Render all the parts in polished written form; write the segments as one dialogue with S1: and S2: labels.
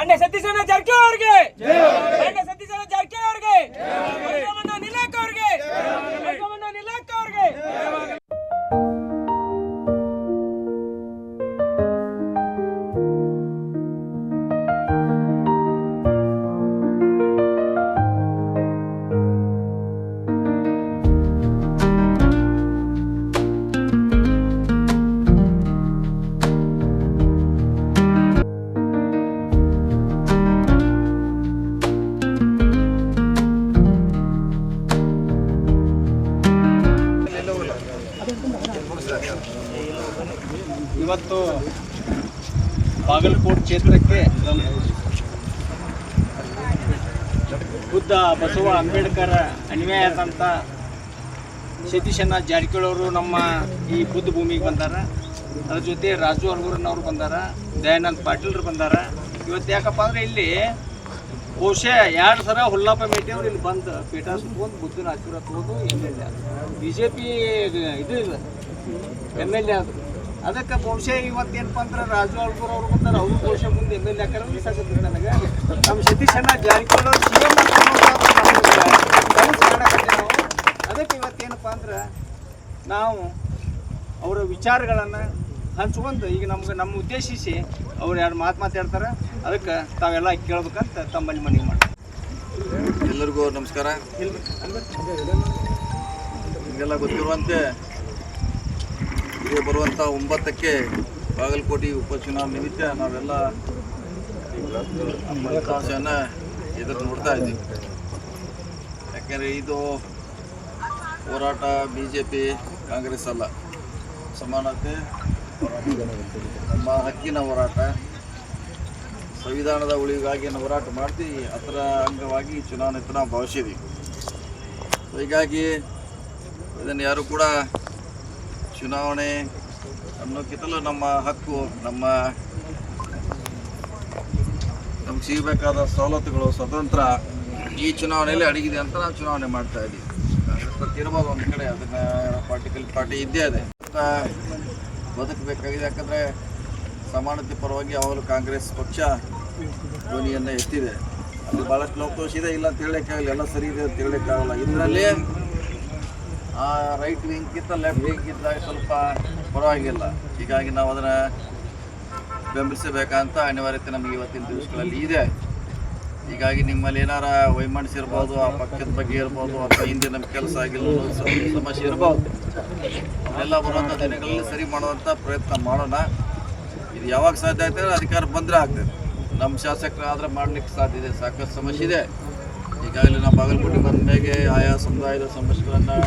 S1: ಮಾನ್ಯ ಸತೀಶಣ್ಣ ಜಾರಕಿಹೊಳಿ ಅವರಿಗೆ, ಮಾನ್ಯ ಸತೀಶಣ್ಣ ಜಾರಕಿಹೊಳಿ ಅವರಿಗೆ, ನಿಲಾಕ್ ಅವರಿಗೆ, ನಿಲಾಕ್ ಅವರಿಗೆ.
S2: ಇವತ್ತು ಬಾಗಲಕೋಟೆ ಕ್ಷೇತ್ರಕ್ಕೆ ಬುದ್ಧ ಬಸವ ಅಂಬೇಡ್ಕರ್ ಅನ್ವಯ ಆದಂಥ ಸತೀಶಣ್ಣ ಜಾರಕಿಹೊಳಿ ಅವರು ನಮ್ಮ ಈ ಬುದ್ಧ ಭೂಮಿಗೆ ಬಂದಾರ. ಅದ್ರ ಜೊತೆ ರಾಜು ಅರ್ಗೂರನವ್ರು ಬಂದಾರ, ದಯಾನಂದ ಪಾಟೀಲ್ರು ಬಂದಾರ. ಇವತ್ತು ಯಾಕಪ್ಪ ಅಂದರೆ ಇಲ್ಲಿ ಬಹುಶಃ 2 ಸಲ ಹುಲ್ಲಪ್ಪ ಮೇಟಿ ಅವ್ರು ಇಲ್ಲಿ ಬಂದು ಪೀಠ ಸುತ್ಕೊಂಡು ಬುದ್ಧನ ಆಶೀರ್ವಾದ ತಗೋದು MLA ಆದರು. BJP ಇದು ಇಲ್ಲ MLA ಆದರು. ಅದಕ್ಕೆ ಬಹುಶಃ ಇವತ್ತೇನಪ್ಪ ಅಂದ್ರೆ ರಾಜು ಅಳ್ಗೂರ್ ಅವ್ರು ಬಂದಾರ, ಅವರು ಬಹುಶಃ ಮುಂದೆ MLA ಹಾಕೋದು ಸಾಕತ್ತೆ. ನನಗೆ ನಮ್ಮ ಸತೀಶಣ್ಣ ಜಾರಕಿಹೊಳಿ ಅವ್ರು CM ಮಾಡಕತ್ತೆ ನಾವು. ಅದಕ್ಕೆ ಇವತ್ತೇನಪ್ಪ ಅಂದ್ರೆ ನಾವು ಅವರ ವಿಚಾರಗಳನ್ನು ಹಂಚ್ಕೊಂಡು ಈಗ ನಮ್ಮ ಉದ್ದೇಶಿಸಿ ಅವ್ರು 2 ಮಾತಾಡ್ತಾರೆ. ಅದಕ್ಕೆ ತಾವೆಲ್ಲ ಕೇಳ್ಬೇಕಂತ ತಮ್ಮಲ್ಲಿ ಮನವಿ ಮಾಡಿ.
S3: ಎಲ್ಲರಿಗೂ ನಮಸ್ಕಾರ. ನಿಮಗೆಲ್ಲ ಗೊತ್ತಿರುವಂತೆ ಈಗ ಬರುವಂಥ 9ಕ್ಕೆ ಬಾಗಲಕೋಟೆ ಉಪಚುನಾವಣೆ ನಿಮಿತ್ತ ನಾವೆಲ್ಲ ಫಲಿತಾಂಶವನ್ನು ಎದುರು ನೋಡ್ತಾ ಇದ್ದೀವಿ. ಯಾಕೆಂದರೆ ಇದು ಹೋರಾಟ BJP ಕಾಂಗ್ರೆಸ್ ಅಲ್ಲ, ಸಮಾನತೆ ನಮ್ಮ ಹಕ್ಕಿನ ಹೋರಾಟ, ಸಂವಿಧಾನದ ಉಳಿವಿಗಾಗಿ ಹೋರಾಟ ಮಾಡ್ತೀವಿ. ಅದರ ಅಂಗವಾಗಿ ಚುನಾವಣೆ ಅಂತ ನಾವು ಭಾವಿಸಿದ್ದೀವಿ. ಹೀಗಾಗಿ ಇದನ್ನು ಯಾರು ಕೂಡ ಚುನಾವಣೆ ಅನ್ನೋಕ್ಕಿಂತಲೂ ನಮ್ಮ ಹಕ್ಕು, ನಮ್ಗೆ ಸಿಗಬೇಕಾದ ಸವಲತ್ತುಗಳು, ಸ್ವತಂತ್ರ ಈ ಚುನಾವಣೆಯಲ್ಲಿ ಅಡಗಿದೆ ಅಂತ ನಾವು ಚುನಾವಣೆ ಮಾಡ್ತಾ ಇದ್ದೀವಿ. ಕಾಂಗ್ರೆಸ್ ಪಕ್ಷ ಇರ್ಬೋದು ಒಂದು ಕಡೆ, ಅದನ್ನು ಪಾರ್ಟಿ ಇದ್ದೇ ಇದೆ. ಬದುಕಬೇಕಾಗಿದೆ. ಯಾಕಂದರೆ ಸಮಾನತೆ ಪರವಾಗಿ ಯಾವಾಗಲೂ ಕಾಂಗ್ರೆಸ್ ಪಕ್ಷ ಧ್ವನಿಯನ್ನು ಎತ್ತಿದೆ. ಅಲ್ಲಿ ಭಾಳಷ್ಟು ಲೋಪದೋಷ ಇದೆ, ಇಲ್ಲ ಅಂತ ಹೇಳೋಕ್ಕಾಗಲ್ಲ, ಎಲ್ಲ ಸರಿ ಇದೆ ಅಂತ ಹೇಳೋಕ್ಕಾಗಲ್ಲ. ಇದರಲ್ಲಿ ರೈಟ್ ವಿಂಗ್ಗಿಂತ ಲೆಫ್ಟ್ ವಿಂಗ್ಗಿಂತ ಸ್ವಲ್ಪ ಪರವಾಗಿಲ್ಲ. ಹೀಗಾಗಿ ನಾವು ಅದನ್ನು ಬೆಂಬಲಿಸಬೇಕಂತ ಅನಿವಾರ್ಯತೆ ನಮಗೆ ಇವತ್ತಿನ ದಿವಸಗಳಲ್ಲಿ ಇದೆ. ಹೀಗಾಗಿ ನಿಮ್ಮಲ್ಲಿ ಏನಾರ ವೈಮನಸ್ಸಿರ್ಬೋದು, ಆ ಪಕ್ಷದ ಬಗ್ಗೆ ಇರ್ಬೋದು, ಅಥವಾ ಹಿಂದೆ ನಮ್ಮ ಕೆಲಸ ಆಗಿಲ್ಲ ಸಮಸ್ಯೆ ಇರ್ಬೋದು, ಅವನ್ನೆಲ್ಲ ಬರುವಂಥ ದಿನಗಳಲ್ಲಿ ಸರಿ ಮಾಡುವಂಥ ಪ್ರಯತ್ನ ಮಾಡೋಣ. ಇದು ಯಾವಾಗ ಸಾಧ್ಯ ಆಗ್ತದೆ, ಅಧಿಕಾರ ಬಂದರೆ ಆಗ್ತದೆ. ನಮ್ಮ ಶಾಸಕರಾದರೆ ಮಾಡಲಿಕ್ಕೆ ಸಾಧ್ಯ ಇದೆ, ಸಾಕಷ್ಟು ಸಮಸ್ಯೆ ಇದೆ. ಈಗಾಗಲೇ ನಾವು ಬಾಗಲಕೋಟೆ ಬಂದ ಮೇಲೆ ಆಯಾ ಸಮುದಾಯದ ಸಮಸ್ಯೆಗಳನ್ನು,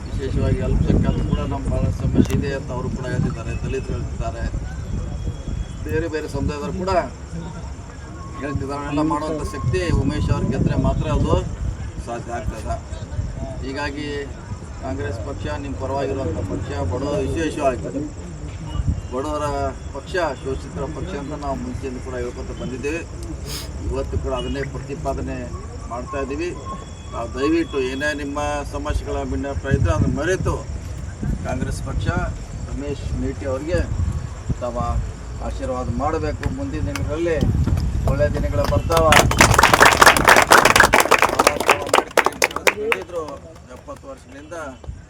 S3: ವಿಶೇಷವಾಗಿ ಅಲ್ಪಸಂಖ್ಯಾತರು ಕೂಡ ನಮ್ಮ ಭಾಳ ಸಮಸ್ಯೆ ಇದೆ ಅಂತ ಅವರು ಕೂಡ ಹೇಳ್ತಿದ್ದಾರೆ, ದಲಿತರು ಹೇಳ್ತಿದ್ದಾರೆ, ಬೇರೆ ಬೇರೆ ಸಮುದಾಯದವರು ಕೂಡ ಹೇಳ್ತಿದ್ದಾರೆ. ಎಲ್ಲ ಮಾಡುವಂಥ ಶಕ್ತಿ ಉಮೇಶ್ ಅವ್ರು ಗೆದ್ದರೆ ಮಾತ್ರ ಅದು ಸಾಧ್ಯ ಆಗ್ತದೆ. ಹೀಗಾಗಿ ಕಾಂಗ್ರೆಸ್ ಪಕ್ಷ ನಿಮ್ಮ ಪರವಾಗಿರುವಂಥ ಪಕ್ಷ, ಬಡವರ ವಿಶೇಷವಾಗ್ತದೆ, ಬಡವರ ಪಕ್ಷ, ಶೋಷಿತರ ಪಕ್ಷ ಅಂತ ನಾವು ಮುಂಚೆಯಿಂದ ಕೂಡ ಹೇಳ್ಕೊತ ಬಂದಿದ್ದೇವೆ. ಇವತ್ತು ಕೂಡ ಅದನ್ನೇ ಪ್ರತಿಪಾದನೆ ಮಾಡ್ತಾಯಿದ್ದೀವಿ. ನಾವು ದಯವಿಟ್ಟು ಏನೇ ನಿಮ್ಮ ಸಮಸ್ಯೆಗಳ ಭಿನ್ನಾಭಿಪ್ರಾಯ ಇದ್ದರೆ ಅದನ್ನು ಮರೆತು ಕಾಂಗ್ರೆಸ್ ಪಕ್ಷ ರಮೇಶ್ ಮೇಟಿ ಅವರಿಗೆ ತಮ್ಮ ಆಶೀರ್ವಾದ ಮಾಡಬೇಕು. ಮುಂದಿನ ದಿನಗಳಲ್ಲಿ ಒಳ್ಳೆಯ ದಿನಗಳು ಬರ್ತಾವ. 70 ವರ್ಷಗಳಿಂದ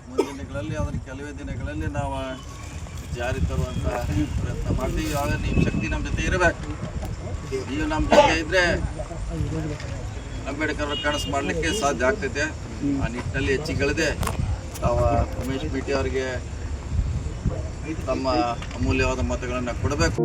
S3: ಮುಂದಿನ ದಿನಗಳಲ್ಲಿ ಅದನ್ನು ಕೆಲವೇ ದಿನಗಳಲ್ಲಿ ನಾವು ಜಾರಿ ತರುವಂಥ ಪ್ರಯತ್ನ ಮಾಡ್ತೀವಿ. ಆಗ ನಿಮ್ಮ ಶಕ್ತಿ ನಮ್ಮ ಜೊತೆ ಇರಬೇಕು. ನೀವು ನಮ್ಮ ಜೊತೆ ಇದ್ದರೆ ಅಂಬೇಡ್ಕರ್ ಕನಸು ಮಾಡಲಿಕ್ಕೆ ಸಾಧ್ಯ ಆಗ್ತೈತೆ. ಆ ನಿಟ್ಟಿನಲ್ಲಿ ಹೆಚ್ಚಿಗಳಿದೆ ತಾವು ಉಮೇಶ್ ಮೇಟಿ ಅವರಿಗೆ ತಮ್ಮ ಅಮೂಲ್ಯವಾದ ಮತಗಳನ್ನು ಕೊಡಬೇಕು.